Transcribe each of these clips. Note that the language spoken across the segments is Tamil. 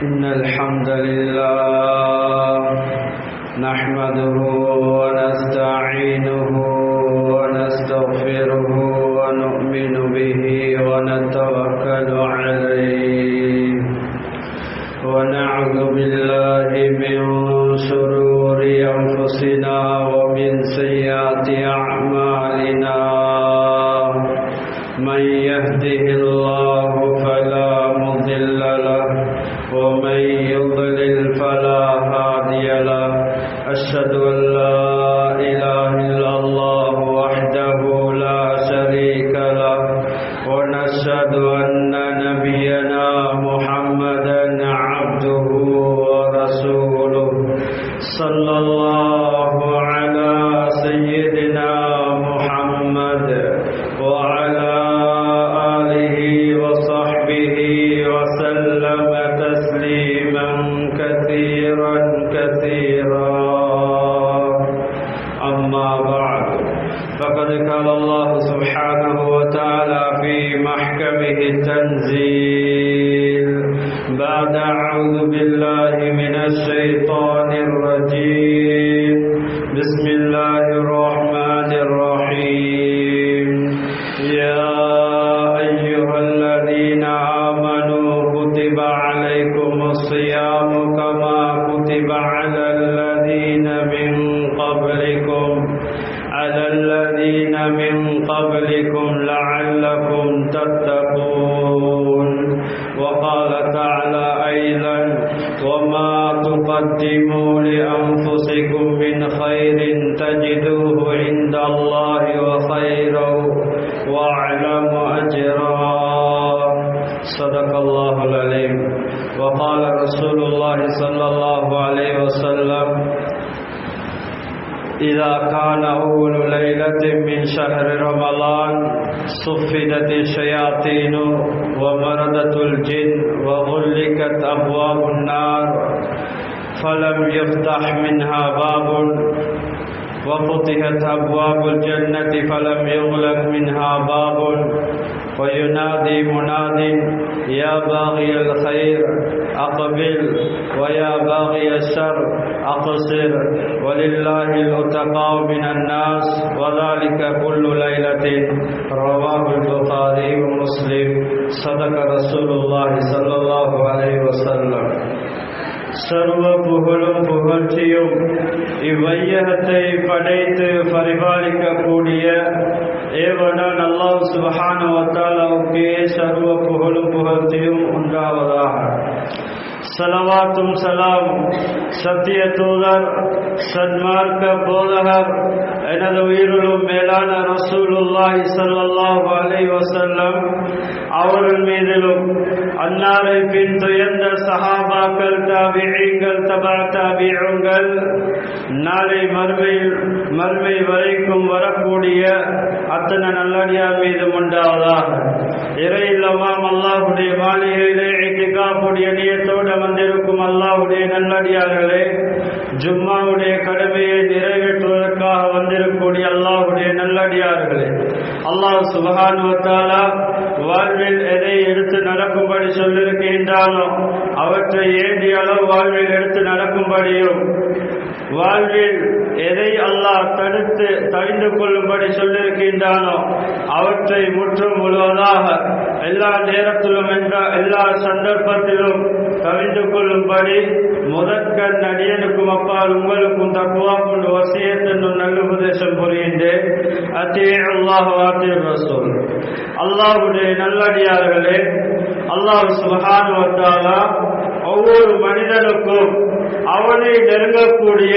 إن الحمد لله نحمده ونستعينه ونستغفره ونؤمن به ونتوكل عليه ونعوذ بالله من شرور أنفسنا ومن سيئات أعمالنا من يهده الله فلا مضل له ومن يضلل فلا هادي له أشهد أن لا إله إلا الله وحده لا شريك له ونشهد أن نبينا محمدا عبده ورسوله صلى الله على سيدنا محمد وعلى آله وصحبه وسلم تسليما كثيرا كثيرا أما بعد فقد قال الله سبحانه وتعالى في محكمه التنزيل بعد أعوذ بالله من الشيطان الرجيم بسم الله الرحمن الرحيم يا أيها الذين آمنوا كتب عليكم الصيام كما كتب على الذين من قبلكم لعلكم تتقون وقال تعالى أيضا وما تقدموا لأنفسكم من خير تجدوه عند الله وخيرا وأعلم أجرا صدق الله العليم وقال رسول الله صلى الله عليه وسلم إذا كان أول ليلة من شهر رمضان صفدت الشياطين ومردت الجن وغلقت أبواب النار فلم يفتح منها باب وفتحت أبواب الجنة فلم يغلق منها باب وينادي مناد يا باغي الخير أقبل ويا باغي الشر أقصر ولله العتقاء من الناس وذلك كل ليلة رواه البخاري ومسلم صدق رسول الله صلى الله عليه وسلم சர்வ புகழும் புகழ்ச்சியும் இவ்வையகத்தை படைத்து பரிபாலிக்கக்கூடிய ஏவனான் அல்லாஹ் சுப்ஹானஹு வ தஆலாவுக்கே சர்வ புகழும் புகழ்ச்சியும் உண்டாவதாக. ஸலவாத்தும் சலாம் சத்திய தூதர் சன்மார்க்க போதகர் எனது உயிரிலும் மேலான ரசூலுல்லாஹி ஸல்லல்லாஹு அலைஹி வஸல்லம் அவர்கள் மீதிலும் அன்னாரை பின் துயர்ந்த சஹாபாக்கள் தாபிஈன்கள் தபா தாபிஈன்கள் நாளை மறுமை வரைக்கும் வரக்கூடிய அத்தனை நல்லடியார் மீது உண்டாவதாக. இறை இல்லமாம் அல்லாஹ்வுடைய மாளிகையிலே இத்திகாஃபுடைய நியத்தோடு வந்திருக்கும் அல்லாஹ்வுடைய நல்லடியார்களே, ஜும்மாவுடைய கடமையை நிறைவேற்றுவதற்காக வந்திருக்கக்கூடிய அல்லாஹ்வுடைய நல்லடியார்களே, அல்லாஹ் சுப்ஹானஹு வ தஆலா வாழ்வில் எதை எடுத்து நடக்கும்படி சொல்லியிருக்கின்றானோ அவற்றை ஏந்திய அளவு வாழ்வில் எடுத்து நடக்கும்படியும், வாழ்வில் எதை அல்லாஹ் தடுத்து தவிந்து கொள்ளும்படி சொல்லியிருக்கின்றானோ அவற்றை முற்றும் முழுவதாக எல்லா நேரத்திலும் எல்லா சந்தர்ப்பத்திலும் தவிந்து கொள்ளும்படி முதற்கண் அடியனுக்கும் அப்பால் உங்களுக்கும் தக்வா கொண்டு வசியத் என்னும் நல்ல உபதேசம் புரிகின்றேன். அத்தீஉ அல்லாஹ் வ அத்தீஉ ரசூல். அல்லாஹ்வுடைய நல்லடியார்களே, அல்லாஹ் சுப்ஹானஹு வ தஆலா ஒவ்வொரு மனிதனுக்கும் அவனை நெருங்கக்கூடிய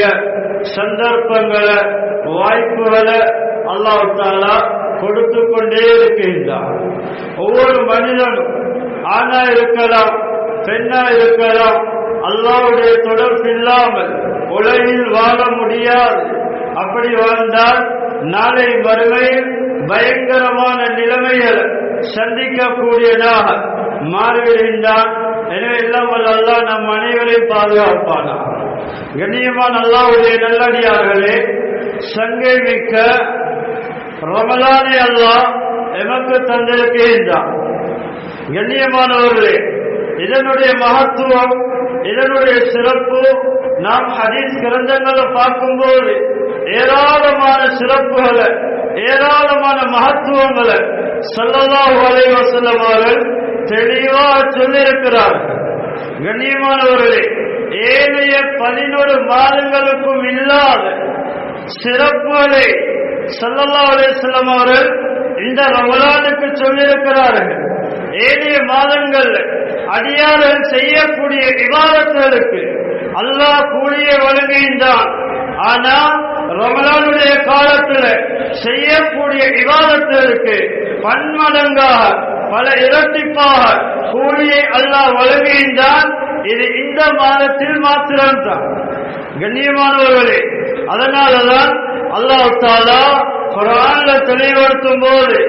சந்தர்ப்பங்களை வாய்ப்புகளை அல்லாஹ் தஆலா கொடுத்து கொண்டே இருக்கின்றார். ஒவ்வொரு மனிதனும் ஆணா இருக்கலாம் பெண்ணா இருக்கலாம், அல்லாஹ்வுடைய தொடர்பு இல்லாமல் உலகில் வாழ முடியாது. அப்படி வாழ்ந்தால் நாளை மறுமையில் பயங்கரமான நிலைமைகளை சந்திக்கக்கூடியதாக மாறிவிடுகின்றான். எனவே எல்லாம் அல்லாஹ் நம் அனைவரையும் பாதுகாப்பானார். கண்ணியமான அல்லாஹ்வுடைய நல்லடியார்களே, சங்கை மிக்க ரமலானை அல்லாஹ் எமக்கு தந்திருக்கின்றான். கண்ணியமானவர்களே, இதனுடைய மகத்துவம், இதனுடைய சிறப்பு நாம் ஹதீஸ் கிரந்தங்களை பார்க்கும்போது ஏராளமான சிறப்புகளை, ஏராளமான மகத்துவங்களை ஸல்லல்லாஹு அலைஹி வஸல்லம் அவர்கள் தெளிவாக சொல்லியிருக்கிறார்கள். கண்ணியமானவர்களே, ஏனைய 11 மாதங்களுக்கும் இல்லாத சிறப்புகளை ஸல்லல்லாஹு அலைஹி வஸல்லம் அவர்கள் இந்த ரமலானுக்கு சொல்லியிருக்கிறார்கள். ஏனைய மாதங்கள் அடியார்கள் செய்யக்கூடிய இபாதத்துகளுக்கு அல்லாஹ் கூலியை வழங்குகின்றான். ஆனா ரமலானுடைய காலத்தில் செய்யக்கூடிய இபாதத்துகளுக்கு பன்மடங்காக, பல இரட்டிப்பாக கூலியை அல்லாஹ் வழங்குகின்றான். இது இந்த மாதத்தில் மாத்திரம்தான். கண்ணியமானவர்களே, அதனாலதான் அல்லாஹ் தஆலா குர்ஆன்ல தெளிவுபடுத்தும் போது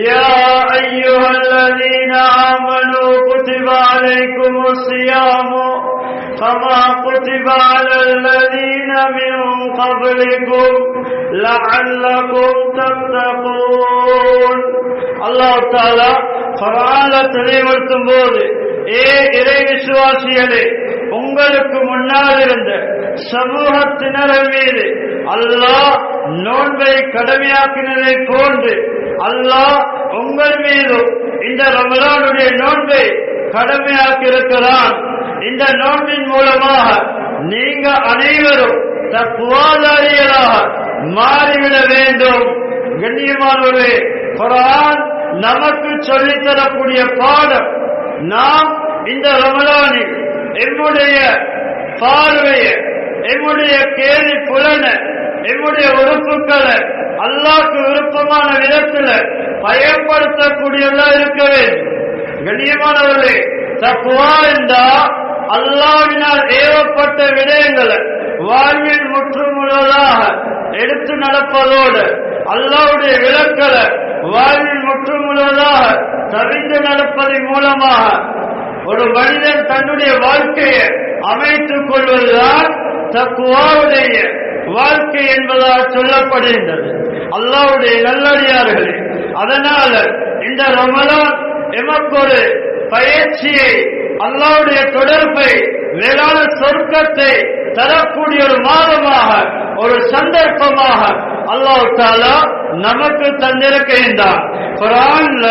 யா அய்யுஹல்லதீன ஆமனூ குதிப அலைக்குமுஸ் ஸியாமு கமா குதிப அலல்லதீன மின் கப்லிக்கும் லஅல்லகும் தத்தகூன். அல்லாஹ் தஆலா குர்ஆன்ல தெளிவுபடுத்தும் போது, ஏ இறை விசுவாசிகளே, உங்களுக்கு முன்னால் இருந்த சமூகத்தினர் மீது அல்லாஹ் நோன்பை கடமையாக்கினதை போன்று அல்லாஹ் உங்கள் மீதும் இந்த ரமலானுடைய நோன்பை கடமையாக்கி இருக்கிறான். இந்த நோன்பின் மூலமாக நீங்க அனைவரும் தக்வாதாரிகளாக மாறிவிட வேண்டும். கண்ணியமானவர்களே, குர்ஆன் நமக்கு சொல்லித்தரக்கூடிய பாடம், நாம் இந்த ரமலானில் எம்முடைய பார்வையை, எம்முடைய கேள்வி புலன, எம்முடைய உறுப்புகளை அல்லாஹ்க்கு விருப்பமான விதத்தில் பயன்படுத்தக்கூடியதா இருக்க வேண்டும். கண்ணியமானவர்களே, தக்வா என்றால் அல்லாஹ்வினால் ஏவப்பட்ட விடயங்களை வாழ்வில் முற்றுமுழுதாக எடுத்து நடப்பதோடு அல்லாஹ்வுடைய விலக்கலை வாழ்வில் முற்றுமுழுதாக தவிர்த்து நடப்பதன் மூலமாக ஒரு மனிதன் தன்னுடைய வாழ்க்கையை அமைத்துக் கொள்வதுதான் தக்வாவுடைய வாழ்க்கை என்பதாக சொல்லப்படுகின்றது. அல்லாஹ்வுடைய நல்லடியார்களே, அதனால இந்த ரமலான் எமக்கு ஒரு பயிற்சியை, அல்லாஹ்வுடைய தொடர்பை, மேலான சொர்க்கத்தை தரக்கூடிய ஒரு மாதமாக, ஒரு சந்தர்ப்பமாக அல்லாஹ் தஆலா நமக்கு தந்திருக்கின்றான். குர்ஆன்ல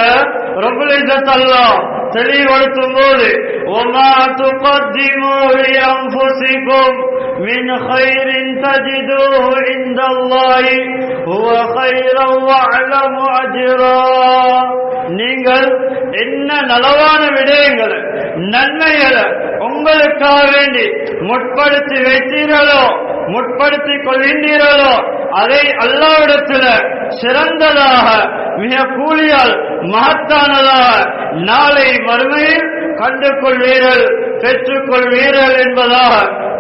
ரப்புல் இஸ்ஸத் அல்லாஹ் தெளிவுபடுத்தும் போது وَمَا تُقَدِّمُوا لِأَنفُسِكُمْ مِنْ خَيْرٍ تَجِدُوهُ عِندَ اللَّهِ هُوَ خَيْرًا وَأَعْظَمُ أَجْرًا. நீங்கள் என்ன நலவான விடயங்களை, நன்மைகளை உங்களுக்காக வேண்டி முற்படுத்தி வைத்தீர்களோ, முற்படுத்திக் கொள்கின்றீர்களோ, அதை அல்லாஹ்விடத்தில் சிறந்ததாக, மிக கூலியால் மகத்தானதாக நாளை மறுமையில் கண்டு கொள்வீர்கள், பெற்றுக் கொள்வீர்கள் என்பதாக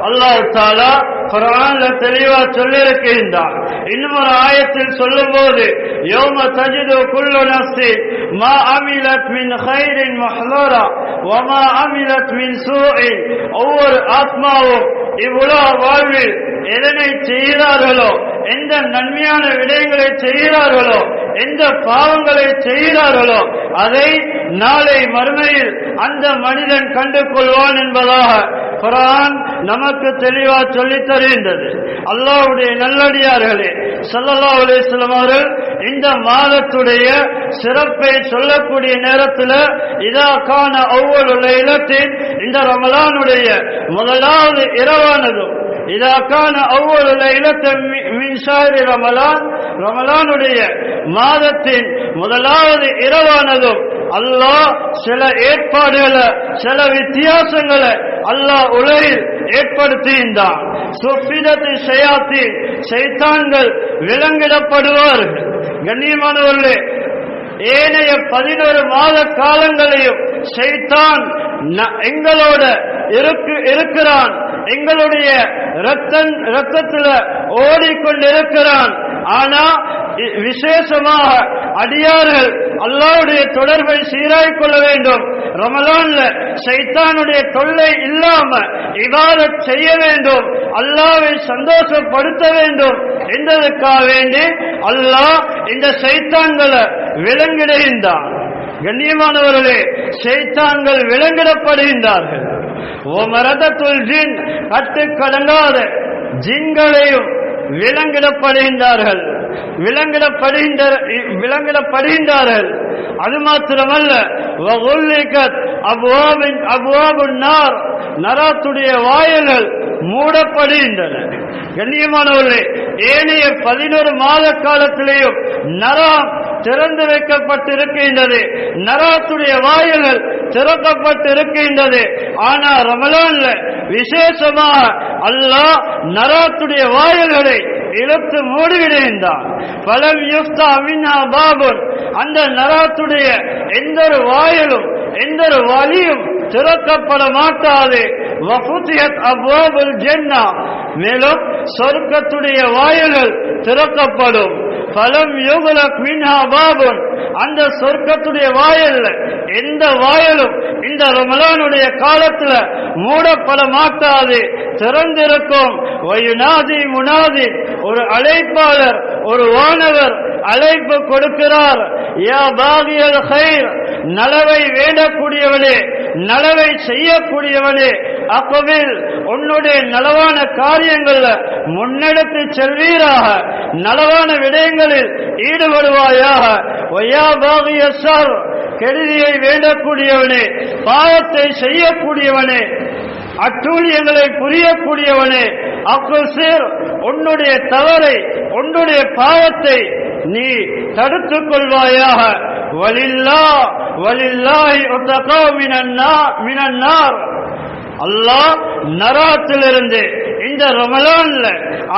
அல்லாஹ் தஆலா குர்ஆன்ல தெளிவா சொல்லியிருக்கின்றான். இன்னும் ஒரு ஆயத்தில் சொல்லும் போது யௌம தஜிது குல்லு நஃப்ஸின் மா அமிலத் மின் கைரின் மஹ்லூரா வ மா அமிலத் மின் சூஇன். ஒவ்வொரு ஆத்மாவும் இவ்வுலக வாழ்வில் எதனை செய்கிறார்களோ, எந்த நன்மையான விடயங்களை செய்கிறார்களோ, எந்த பாவங்களை செய்கிறார்களோ, அதை நாளை மறுமையில் அந்த மனிதன் கண்டு கொள்வான் என்பதாக குர்ஆன் நமக்கு தெளிவா சொல்லித் தருகின்றது. அல்லாஹ்வுடைய நல்லடியார்களே, ஸல்லல்லாஹு அலைஹி வஸல்லம் அவர்கள் இந்த மாதத்துடைய சிறப்பை சொல்லக்கூடிய நேரத்தில் இதா கான அவ்வலு லைலத்தின், இந்த ரமலானுடைய முதலாவது இரவானதும், இதா கான அவ்வலு லைலத்தின் மின் ஷஹ்ரி ரமலான், ரமலானுடைய மாதத்தின் முதலாவது இரவானதும் அல்லாஹ் சில ஏற்பாடுகளை, சில வித்தியாசங்களை அல்லாஹ் உலகில் ஏற்படுத்துகின்றான். சுஃபிதத்து ஷயாத்தீன், ஷைத்தான்கள் விலங்கிடப்படுவார்கள். கண்ணியமானவர்களே, ஏனைய 11 மாத காலங்களையும் ஷைத்தான் எங்களோட இருக்கிறான், எங்களுடைய ரத்தத்தில் ஓடிக்கொண்டிருக்கிறான். ஆனா விசேஷமாக அடியார்கள் அல்லாஹ்வுடைய தொடர்பை சீராய்க் கொள்ள வேண்டும். ரமலான்ல ஷைத்தானுடைய தொல்லை இல்லாம இபாதத் செய்ய வேண்டும், அல்லாஹ்வை சந்தோஷப்படுத்த வேண்டும் என்பதற்காக வேண்டி அல்லாஹ் இந்த ஷைத்தான்களை விலங்கிடுகின்றான். கண்ணியமானவர்களே, ஷைத்தான்கள் விலங்கிடப்படுகின்றார்கள். ஓமரதத்துல் ஜின், கட்டுக்கடங்காத ஜின்களையும் விலங்கிடப்படுகின்றார்கள். அது மாத்திரமல்ல, நரகத்துடைய வாயில்கள் மூடப்படுகின்றன. கண்ணியமானவர்களே, ஏனைய 11 மாத காலத்திலேயும் நரகம் திறந்து வைக்கப்பட்டிருக்கின்றது, நரகத்துடைய வாயில்கள் திறக்கப்பட்டிருக்கின்றது. ஆனா ரமலான்ல விசேஷமாக அல்லாஹ் நரகத்துடைய வாயில்களை இழுத்து மூடிவிடுகின்றான். பலம் யுஃப்தா மின்ஹா பாபுன், அந்த நரகத்துடைய எந்த ஒரு வாயிலும் எந்த ஒரு வழியும் திறக்கப்பட மாட்டாது. வஃபுதியத் அப்வாபுல் ஜன்னah, மேலும் சொர்க்கத்துடைய வாயில்கள் திறக்கப்படும். பலம் யுக்லக் மின்ஹா பாபுன், அந்த சொர்க்கத்துடைய வாயில் எந்த வாயிலும் இந்த ரமலானுடைய காலத்துல மூடப்பட மாட்டாது, திறந்திருக்கும். வயுனாதி முனாதி, ஒரு அழைப்பாளர், ஒரு வானவர் அழைப்பு கொடுக்கிறார். யா பாகியல் கைர், நலவை வேண்டக்கூடியவனே, நலவை செய்யக்கூடியவனே, அக்பில், உன்னுடைய நலவான காரியங்கள்ல முன்னெடுத்து செல்வீராக, நலவான விடயங்களில் ஈடுபடுவாயாக. வயா பாகிய ஷர், கெடுதியை வேண்டக்கூடியவனே, பாவத்தை செய்யக்கூடியவனே, அட்டூழியங்களை புரியக்கூடியவனே, அக்குசிர், உன்னுடைய தவறை, உன்னுடைய பாவத்தை நீ தடுத்துக் கொள்வாயாக. வலில்லாஹி உத்தகா மினன் நார், அல்லாஹ் நரகத்திலிருந்து இந்த ரமலான்ல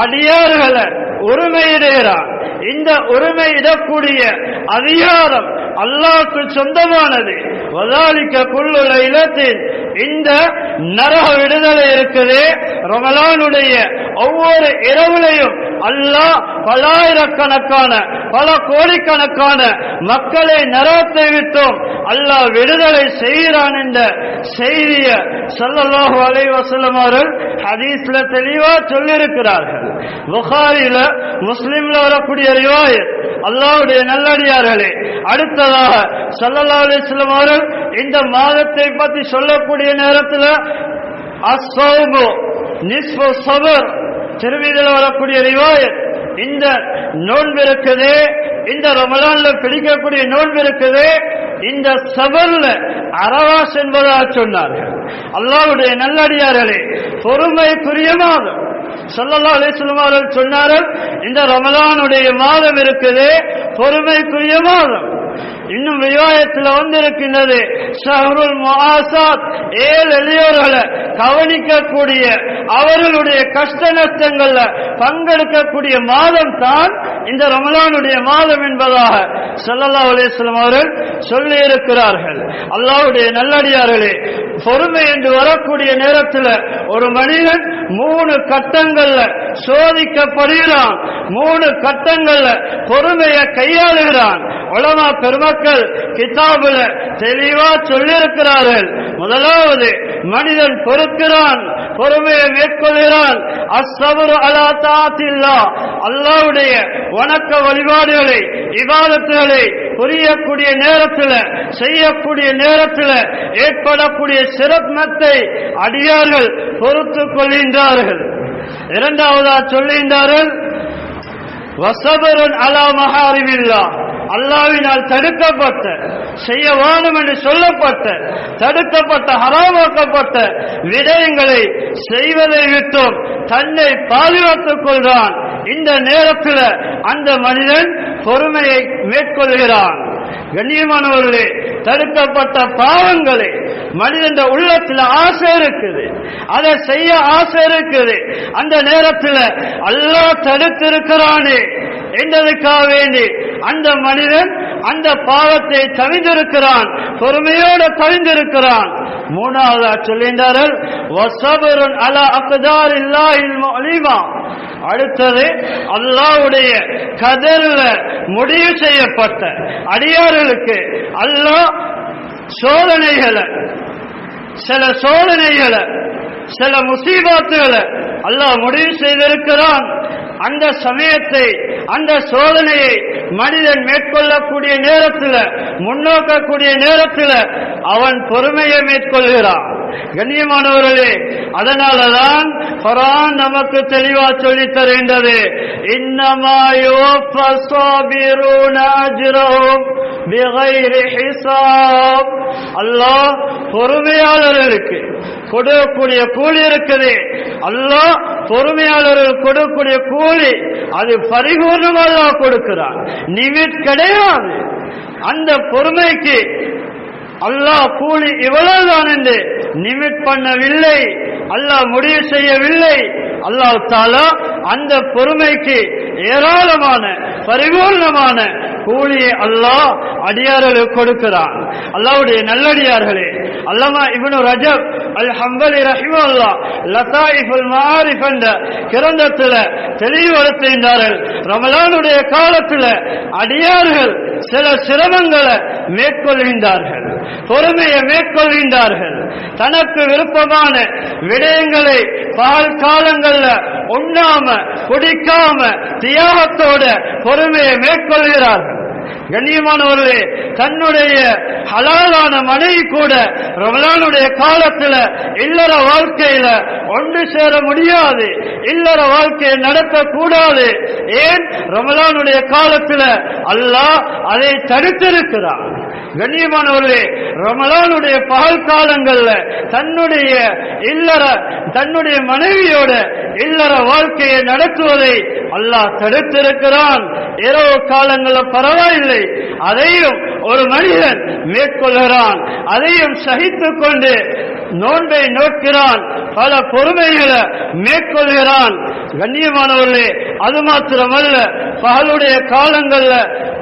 அடியார்களை உரிமையிடுகிறான். இந்த உரிமையிடக்கூடிய அதிகாரம் அல்லாஹ்வுக்கு சொந்தமானது. வதாலிக குல்லு லைலத்தின், இந்த நரக விடுதலை இருக்குது ரமலானுடைய ஒவ்வொரு இரவுலையும் அல்லாஹ் பலாயிரக்கணக்கான பல கோடிக்கணக்கான மக்களை நரகத்தை விட்டோம் அல்லாஹ் விடுதலை செய்கிறான் என்ற செய்திய ஸல்லல்லாஹு அலைஹி வஸல்லம் அவர்கள் ஹதீஸ்ல தெளிவா சொல்லியிருக்கிறார்கள். புகாரில முஸ்லிம்ல வரக்கூடிய ரிவாயத். அல்லாஹ்வுடைய நல்லடியார்களே, அடுத்ததாக ஸல்லல்லாஹு அலைஹி வஸல்லம் அவர்கள் இந்த மாதத்தை பற்றி சொல்லக்கூடிய நேரத்தில் அஸ்ஸௌமு நிஸ்ஃபு ஸபர், திருமீதியில் வரக்கூடிய ரிவாயத், இந்த நோன்பு இருக்குது, இந்த ரமலான்ல பிடிக்கக்கூடிய நோன்பு இருக்குது, இந்த சபர்ல அரவாஸ் என்பதாக சொன்னார்கள். அல்லாஹ்வுடைய நல்லடியார்களே, பொறுமைக்குரிய மாதம். ஸல்லல்லாஹு அலைஹி வஸல்லம் அவர்கள் சொன்னார்கள், இந்த ரமலானுடைய மாதம் இருக்குது, பொறுமைக்குரிய மாதம். இன்னும் ரிவாயத்தில் வந்திருக்கின்றது, ஷஹ்ருல் முஆசாத், 7 எளியோர்களை கவனிக்கக்கூடிய, அவர்களுடைய கஷ்ட நஷ்டங்கள்ல பங்கெடுக்கக்கூடிய மாதம் தான் இந்த ரமலானுடைய மாதம் என்பதாக ஸல்லல்லாஹு அலைஹி வஸல்லம் அவர்கள் சொல்லி இருக்கிறார்கள். அல்லாஹ்வுடைய நல்லடியார்களே, பொறுமை என்று வரக்கூடிய நேரத்தில் ஒரு மனிதன் 3 கட்டங்கள்ல சோதிக்கப்படுகிறான், 3 கட்டங்கள்ல பொறுமையை கையாளுகிறான். உலமா பெருமக்கள் கிதாபுல தெளிவா சொல்லியிருக்கிறார்கள். முதலாவது, மனிதன் பொறுக்கிறான், பொறுமையை மேற்கொள்கிறான். அஸ்ஸப்ரு அலா தாஅத்தில்லாஹ், அல்லாஹ்வுடைய வணக்க வழிபாடுகளை இபாதத்துகளை புரியக்கூடிய நேரத்தில், செய்யக்கூடிய நேரத்தில் ஏற்படக்கூடிய சிரமத்தை அடியார்கள் பொறுத்துக் கொள்கின்றார்கள். இரண்டாவதா சொல்லுகின்றார்கள், வஸபருன் அலா மஹாரிமில்லாஹ், அல்லாஹ்வினால் தடுக்கப்பட்ட, செய்ய வேணும் என்று சொல்லப்பட்ட, தடுக்கப்பட்ட, ஹராமாக்கப்பட்ட விடயங்களை செய்வதை விட்டும் தன்னை பாதுகாத்துக் கொள்கிறான். இந்த நேரத்தில் அந்த மனிதன் பொறுமையை மேற்கொள்கிறான். கண்ணியமானவர்களே, தடுக்கப்பட்ட பாவங்களை மனிதன் உள்ளத்தில் ஆசை இருக்குது, அதை செய்ய ஆசை இருக்குது. அந்த நேரத்தில் அல்லாஹ் தடுத்திருக்கிறானே என்றதுக்காக வேண்டி அந்த மனிதன் அந்த பாவத்தை தவிர்த்திருக்கிறான், பொறுமையோடு தவிர்த்திருக்கிறான். மூணாவதா சொல்கின்றார்கள், வஸபருன் அலா அக்தாரில்லாஹில் முஅலிமா, அடுத்தது அல்லாஹ்வுடைய கதர்ல முடிவு செய்யப்பட்ட அடியார்களுக்கு அல்லாஹ் சோதனைகளை, சில சோதனைகளை, சில முசீபாத்துகளை அல்லாஹ் முடிவு செய்திருக்கிறான். அந்த சமயத்தை அந்த சோதனையை மனிதன் மேற்கொள்ளக்கூடிய நேரத்தில், முன்னோக்கக்கூடிய நேரத்தில் அவன் பொறுமையை மேற்கொள்கிறான். கண்ணியமானவர்களே, அதனாலதான் குர்ஆன் நமக்கு தெளிவா சொல்லித் தருகின்றது, இன்னமா யுவஃபஸ்ஸாபிரூன அஜ்ரஹும் பிகைரி ஹிசாப். அல்லாஹ் பொறுமையாளர்களுக்கு கொடுக்கக்கூடிய கூலி இருக்குது. அல்லாஹ் பொறுமையாளர்கள் கொடுக்கக்கூடிய கூலி அது பரிபூர்ணமாக கொடுக்கிறான், நிமிட் கிடையாது. அந்த பொறுமைக்கு அல்லாஹ் கூலி இவ்வளவுதான் என்று நிமிட் பண்ணவில்லை, அல்லாஹ் முடிவு செய்யவில்லை. அல்லாஹ் தஆலா அந்த பொறுமைக்கு ஏராளமான பரிபூர்ணமான கூலியை அல்லாஹ் அடியார்களுக்கு கொடுக்கிறான். அல்லாஹ்வுடைய நல்லடியார்களே, அல்லாமா இப்னு ரஜப் அல் ஹம்பலி ரஹிமஹுல்லாஹ் லதாயிஃபுல் மஆரிஃப் என்ற கிரந்தத்தில் தெளிவுபடுத்துகின்றார்கள், ரமலானுடைய காலத்தில் அடியார்கள் சில சிரமங்களை மேற்கொள்கின்றார்கள், பொறுமையை மேற்கொள்கின்றார்கள். தனக்கு விருப்பமான விடயங்களை பகல் காலங்கள்ல உண்ணாம குடிக்காம தியாகத்தோட பொறுமையை மேற்கொள்கிறார்கள். கண்ணியமானவர்களே, தன்னுடைய ஹலாலான மனைவி கூட ரமலானுடைய காலத்துல இல்லற வாழ்க்கையில ஒன்று சேர முடியாது, இல்லற வாழ்க்கையை நடத்தக்கூடாது. ஏன்? ரமலானுடைய காலத்துல அல்லாஹ் அதை தடுத்திருக்கிறான். கண்ணியமானவர்களே, ரமலானுடைய பகல் காலங்கள்ல தன்னுடைய மனைவியோட இல்லற வாழ்க்கையை நடத்துவதை அல்லாஹ் தடுத்திருக்கிறான். இரவு காலங்களில் பரவாயில்லை, அதையும் ஒரு மனிதன் மேற்கொள்கிறான், அதையும் சகித்துக் கொண்டு நோன்பை நோக்கிறான், பல பொறுமைகளை மேற்கொள்கிறான். கண்ணியமானவர்களே, அது மாத்திரமல்ல, பகலுடைய காலங்கள்ல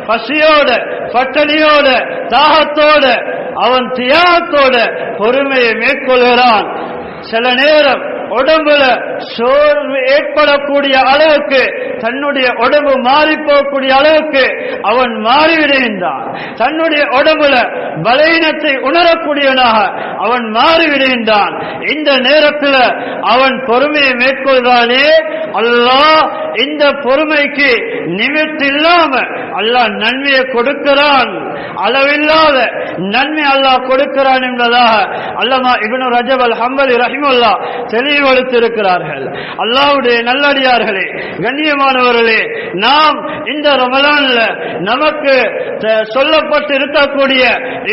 பசியோட பட்டணியோட தாகத்தோட அவன் தியாகத்தோட பொறுமையை மேற்கொள்கிறான். சில நேரம் உடம்புல சோர்வு ஏற்படக்கூடிய அளவுக்கு, தன்னுடைய உடம்பு மாறி போகக்கூடிய அளவுக்கு அவன் மாறிவிடுகின்றான். தன்னுடைய உடம்புல பலவீனத்தை உணரக்கூடியவனாக அவன் மாறிவிடுகின்றான். இந்த நேரத்தில் அவன் பொறுமையை மேற்கொள்கிறானே, அல்லாஹ் இந்த பொறுமைக்கு நிமித்தில்லாம அல்லாஹ் நன்மையை கொடுக்கிறான், அளவில்லாத நன்மை அல்லாஹ் கொடுக்கிறான் என்பதாக அல்லமா இப்னு ரஜப் அல் ஹம்பலி ரஹிமஹுல்லாஹ் தெளிவுபடுத்தியிருக்கிறார்கள். அல்லாஹ்வுடைய நல்லடியார்களே, கண்ணியமானவர்களே, நாம் இந்த ரமலான்ல நமக்கு சொல்லப்பட்டு இருக்கக்கூடிய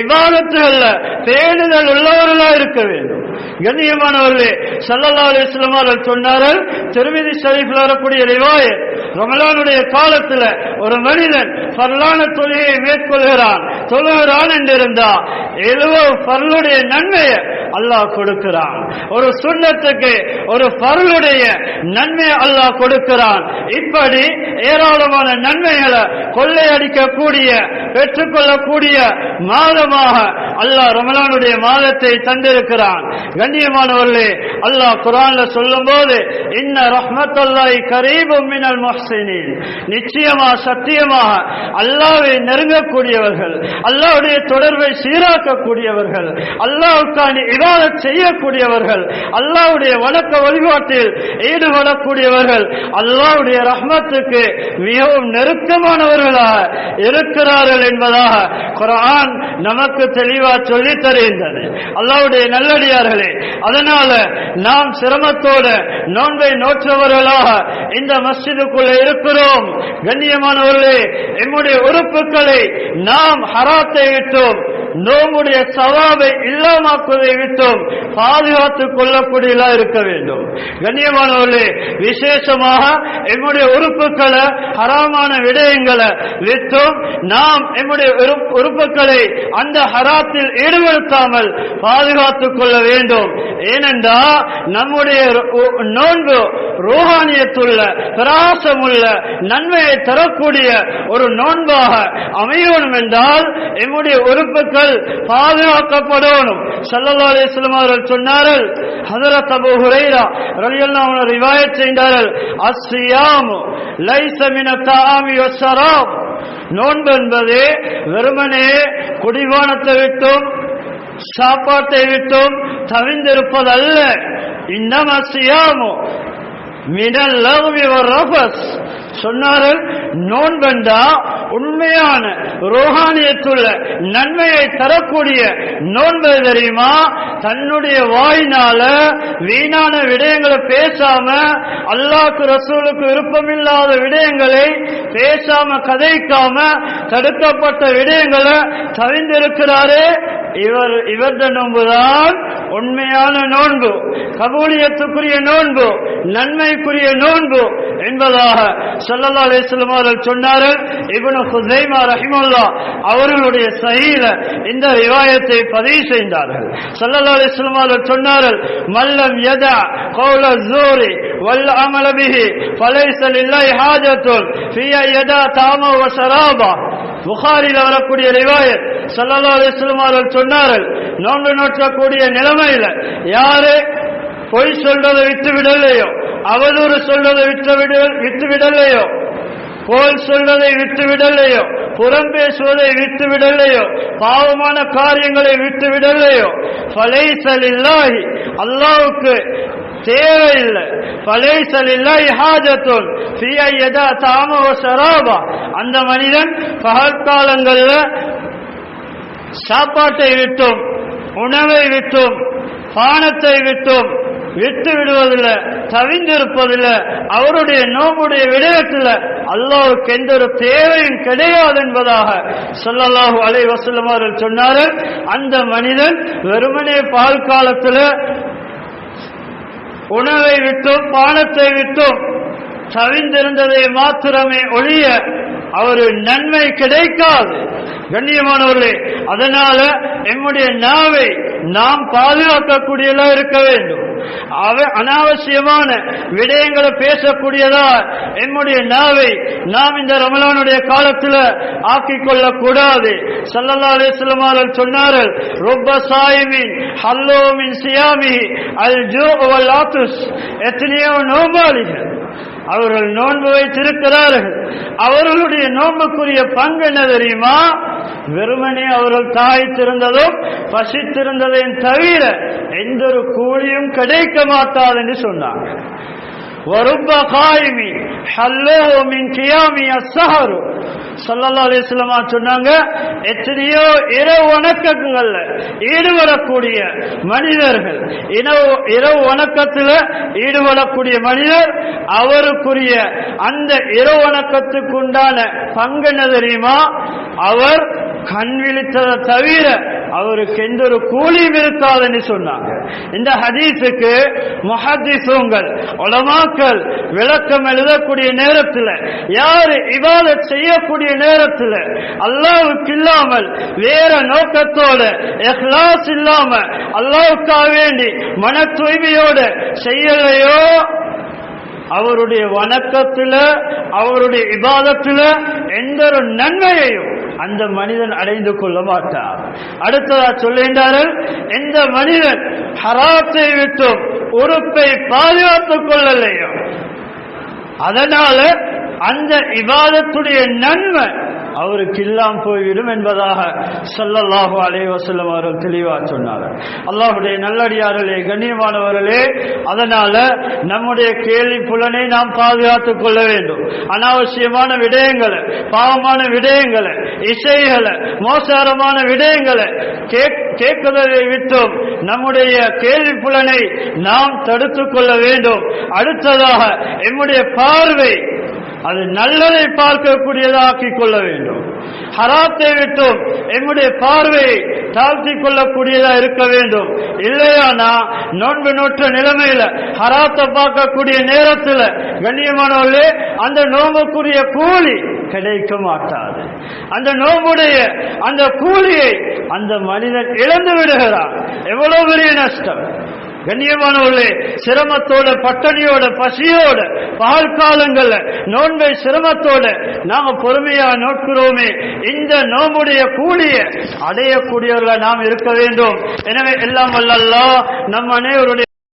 இபாதத்துகள்ல பேணுதல் உள்ளவர்களாக இருக்க வேண்டும். கண்ணியமானவர்களே, ஸல்லல்லாஹு அலைஹி வஸல்லம் அவர்கள் சொன்னார்கள், திர்மிதி ஷரீஃப்ல வரக்கூடிய ரிவாயத், ரமலானுடைய காலத்துல ஒரு மனிதன் ஃபர்லான தொழுகையை மேற்கொள்கிறான், தொழுகிறான் என்றிருந்தா 70 ஃபர்லுடைய நன்மையை அல்லாஹ் கொடுக்கிறான். ஒரு சுன்னத்துக்கு ஒரு ஃபர்லுடைய நன்மையை அல்லாஹ் கொடுக்கிறான். இப்படி ஏராளமான நன்மைகளை கொள்ளையடிக்கக்கூடிய பெற்றுக்கொள்ளக்கூடிய மாதமாக அல்லாஹ் ரமலானுடைய மாதத்தை தந்திருக்கிறான். கண்ணியமானவர்களே, அல்லாஹ் குர்ஆன்ல சொல்லும்போது, இன்ன ரஹ்மத்துல்லாஹி கரீபும் மினல் முஹ்ஸினீன், நிச்சயமாக சத்தியமாக அல்லாஹ்வை நெருங்கக்கூடியவர்கள், அல்லாஹ்வுடைய தொடர்பை சீராக்கக்கூடியவர்கள், அல்லாஹ்வுக்கான இபாதத் செய்யக்கூடியவர்கள், அல்லாஹ்வுடைய வணக்க வழிபாட்டில் ஈடுபடக்கூடியவர்கள் அல்லாஹ்வுடைய ரஹ்மத்துக்கு மிகவும் நெருக்கமானவர்களாக இருக்கிறார்கள் என்பதாக குர்ஆன் நமக்கு தெளிவா சொல்லி தருகின்றது. அல்லாஹ்வுடைய நல்லடியார்களே, அதனால நாம் சிரமத்தோட நோன்பை நோற்றவர்களாக இந்த மஸ்ஜிதுக்குள்ள இருக்கிறோம். கண்ணியமானவர்களே, எம்முடைய உறுப்புகளை நாம் ஹராத்தை விட்டோம், நோம்புடைய சவாபை இல்லாமக்குவதை விட்டோம் பாதுகாத்துக் கொள்ளக்கூடியதா இருக்க வேண்டும். கண்ணியமானவர்களே, விசேஷமாக எம்முடைய உறுப்புகளை ஹராமான விடயங்களை விட்டும் நாம் எம்முடைய உறுப்புகளை அந்த ஹராத்தில் ஈடுபடுத்தாமல் பாதுகாத்துக் கொள்ள வேண்டும். ஏனென்றால் நம்முடைய நோன்பு ரூஹானியத்துள்ள பிரகாசமுள்ள நன்மையை தரக்கூடிய ஒரு நோன்பாக அமையணும் என்றால் எம்முடைய உறுப்புகள் பாதுகாக்கப்படணும். ஸல்லல்லாஹு அலைஹி வஸல்லம் அவர்கள் சொன்னார்கள், ஹஜ்ரத் அபூ ஹுரைரா ரலியல்லாஹு அன்ஹு ரிவாயத் செய்தார்கள், அஸ்ஸியாமு லைஸ மினத் தஆமி வஸ்ஸராப், நோன்பு என்பது வெறுமனே குடிபானத்தை விட்டும் சாப்பாட்டை விட்டும் தவிர்ந்திருப்பதல்ல. இன்னமா ஸியாமு மினல் லக்வி வர்ரஃபஸ், சொன்னார்கள், நோன்பண்டா உண்மையான ரோஹானியத்துள்ள நன்மையை தரக்கூடிய நோன்பு தெரியுமா? தன்னுடைய வாயினால வீணான விடயங்களை பேசாம, அல்லாஹ்க்கு ரசூலுக்கு விருப்பமில்லாத விடயங்களை பேசாம கதைக்காம, தடுக்கப்பட்ட விடயங்களை தவிர்ந்திருக்கிறாரே, இவரது நோன்புதான் உண்மையான நோன்பு, கபூலியத்துக்குரிய நோன்பு, நன்மைக்குரிய நோன்பு என்பதாக ஸல்லல்லாஹு அலைஹி வஸல்லம் அவர்கள் சொன்னார்கள். இப்னு குஸைமா ரஹிமஹுல்லாஹ் அவர்களுடைய சஹீஹ்ல இந்த ரிவாயத்தை பதிவு செய்தார்கள். ஸல்லல்லாஹு அலைஹி வஸல்லம் அவர்கள் சொன்னார்கள், மல்லம் யதா கௌல ஸூரி வல் அமல பிஹி ஃபலைஸ லில்லாஹி ஹாஜத்துன் ஃபீ யதா தாம வ ஷராபா. புகாரில வரக்கூடிய ரிவாயத், ஸல்லல்லாஹு அலைஹி வஸல்லம் அவர்கள் சொன்னார்கள், நோன்பு நோற்றக்கூடிய நிலைமையில யாரு பொய் சொல்றதை விட்டு விடலையோ, அவதூறு சொல்றதை விட்டு விடலையோ, போல் சொல்றதை விட்டு விடலையோ, புறம் பேசுவதை விட்டு விடலையோ, பாவமான காரியங்களை விட்டு விடலையோ, ஃபலைஸ லில்லாஹி அல்லாஹ்வுக்கு தேவையில்லை, ஃபலைஸ லில்லாஹி ஹாஜத்துன் ஃபீ யதா தாம வ ஷராபா. அந்த மனிதன் பகல் காலங்கள்ல சாப்பாட்டை விட்டும், உணவை விட்டும், பானத்தை விட்டும் விட்டு விடுவதில்லை, தவிந்திருப்பதில்லை. அவருடைய நோம்புடைய விடயத்தில் அல்லாஹ்வுக்கு எந்த ஒரு தேவையும் கிடையாது என்பதாக ஸல்லல்லாஹு அலைஹி வஸல்லம் அவர்கள் சொன்னார்கள். அந்த மனிதன் வெறுமனே பால் காலத்தில் உணவை விட்டும் பானத்தை விட்டும் தவிந்திருந்ததை மாத்திரமே ஒழிய அவரு நன்மை கிடைக்காது. கண்ணியமானவர்களே, அதனால நம்முடைய நாவை நாம் பாதுகாக்கக்கூடியதா இருக்க வேண்டும். அனாவசியமான விடயங்களை பேசக்கூடியதா நம்முடைய நாவை நாம் இந்த ரமலானுடைய காலத்தில் ஆக்கிக் கொள்ளக்கூடாது. ஸல்லல்லாஹு அலைஹி வஸல்லம் அவர்கள் சொன்னார்கள், ருப்ப சாயிமின் ஹல்லோ மின் சியாமிஹி அல் ஜூ வல் ஆத்ஸ். எத்தனையோ நோம்பாளிகள் அவர்கள் நோன்பு வைத்திருக்கிறார்கள், அவர்களுடைய நோன்புக்குரிய பங்கு என்ன தெரியுமா? வெறுமனே அவர்கள் தாய்த்திருந்ததும் பசித்திருந்ததையும் தவிர எந்த ஒரு கூலியும் கிடைக்க மாட்டாது என்று சொன்னாங்க. வருப்ப காயிமி ஹல்லோ மின் கியாமி அஸ்ஸஹரு. ஸல்லல்லாஹு அலைஹி வஸல்லம் சொன்னாங்க, எத்தனையோ இரவு வணக்கங்கள்ல ஈடுபடக்கூடிய மனிதர்கள், இரவு வணக்கத்தில் ஈடுபடக்கூடிய மனிதர், அவருக்குரிய அந்த இரவு வணக்கத்துக்கு உண்டான பங்கு என்ன தெரியுமா? அவர் கண் விழித்ததை தவிர அவருக்கு எந்த ஒரு கூலியும் இருக்காதுன்னு சொன்னாங்க. இந்த ஹதீஸுக்கு முஹத்திஸுங்கள் உலமாக்கள் விளக்கம் எழுதக்கூடிய நேரத்தில், யாரு இபாதத் செய்யக்கூடிய நேரத்தில் அல்லாஹ்வுக்கு இல்லாமல் வேற நோக்கத்தோட இஹ்லாஸ் இல்லாம அல்லாஹ்வுக்காக வேண்டி மன தூய்மையோடு செய்யலையோ, அவருடைய வணக்கத்தில் அவருடைய இபாதத்தில் எந்த ஒரு நன்மையையும் அந்த மனிதன் அடைந்து கொள்ள மாட்டார். அடுத்ததா சொல்லுகின்றார்கள், எந்த மனிதன் ஹராத்தை விட்டும் உறுப்பை பாதுகாத்துக் கொள்ளலையோ, அதனால அந்த இபாதத்துடைய நன்மை அவருக்கு இல்லாம போய்விடும் என்பதாக ஸல்லல்லாஹு அலைஹி வஸல்லம் அவர்கள் தெளிவா சொன்னார்கள். அல்லாஹ்வுடைய நல்லடியார்களே, கண்ணியமானவர்களே, அதனால நம்முடைய கேள்வி புலனை நாம் பாதுகாத்துக் கொள்ள வேண்டும். அனாவசியமான விடயங்களை, பாவமான விடயங்களை, இசைகளை, மோசகரமான விடயங்களை கேட்குவதை விட்டும் நம்முடைய கேள்வி புலனை நாம் தடுத்துக் கொள்ள வேண்டும். அடுத்ததாக நம்முடைய பார்வை அது நல்லதை பார்க்கக்கூடியதாக்கிக் கொள்ள வேண்டும். ஹராத்தை விட்டும் நம்முடைய பார்வையை தாழ்த்திக் கொள்ளக்கூடியதா இருக்க வேண்டும். இல்லையானா நோன்பு நோற்ற நிலைமையில ஹராத்தை பார்க்கக்கூடிய நேரத்தில் கண்ணியமானவர்களே, அந்த நோம்புக்குரிய கூலி கிடைக்க மாட்டாது. அந்த நோம்புடைய அந்த கூலியை அந்த மனிதன் இழந்து விடுகிறான். எவ்வளவு பெரிய நஷ்டம்! கண்ணியமானவர்களே, சிரமத்தோட, பட்டணியோட, பசியோட, பகல் காலங்கள்ல நோன்பை சிரமத்தோட நாம பொறுமையா நோக்கிறோமே, இந்த நோம்புடைய கூலிய அடையக்கூடியவர்களா நாம் இருக்க வேண்டும். எனவே எல்லாம் வல்ல அல்லாஹ் நம் அனைவருடைய